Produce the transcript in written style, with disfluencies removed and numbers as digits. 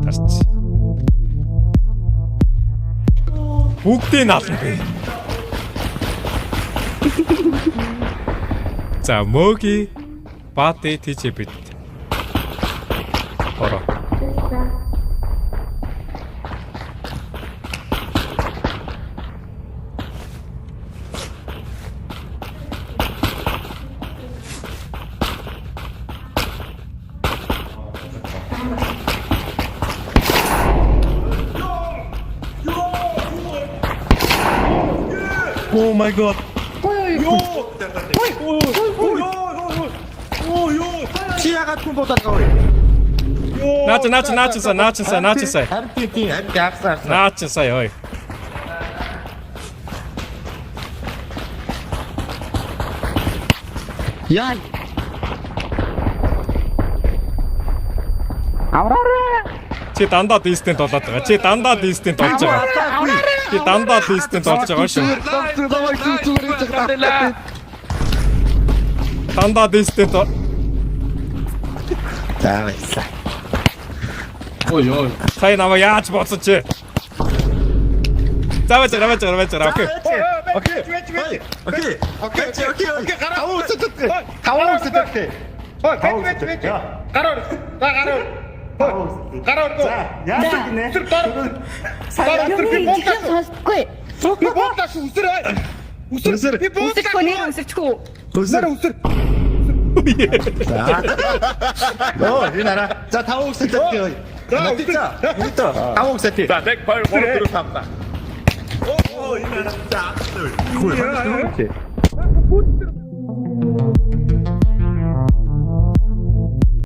тарч. Бүгдийг наална би. За мөги бати тийч бит. Ороо. Oh my god. 치아 같은 보다 거의. 나치. RTT 합사. 나치 어이. 야. Чи дандаа дистент болоод байгаа. Чи дандаа дистент болж байгаа. Чи дандаа дистент болж байгаа шүү. Дандаа дистент. 잘했어. Ой-ой. Сая намайг яаж бодсон чи? Заваач. Окей. 오케이. 가오 있었대. 가로. 야, 저기네. Жихэн сонсохгүй. Үсэхгүй нэг үсэхгүй. 너 일어나라. 자, 다오 세트. 나 뛰자. 우리도 다오 세트. 자, 넥 발 보러 들어갑니다. 오, 일어나라. 자, 굴.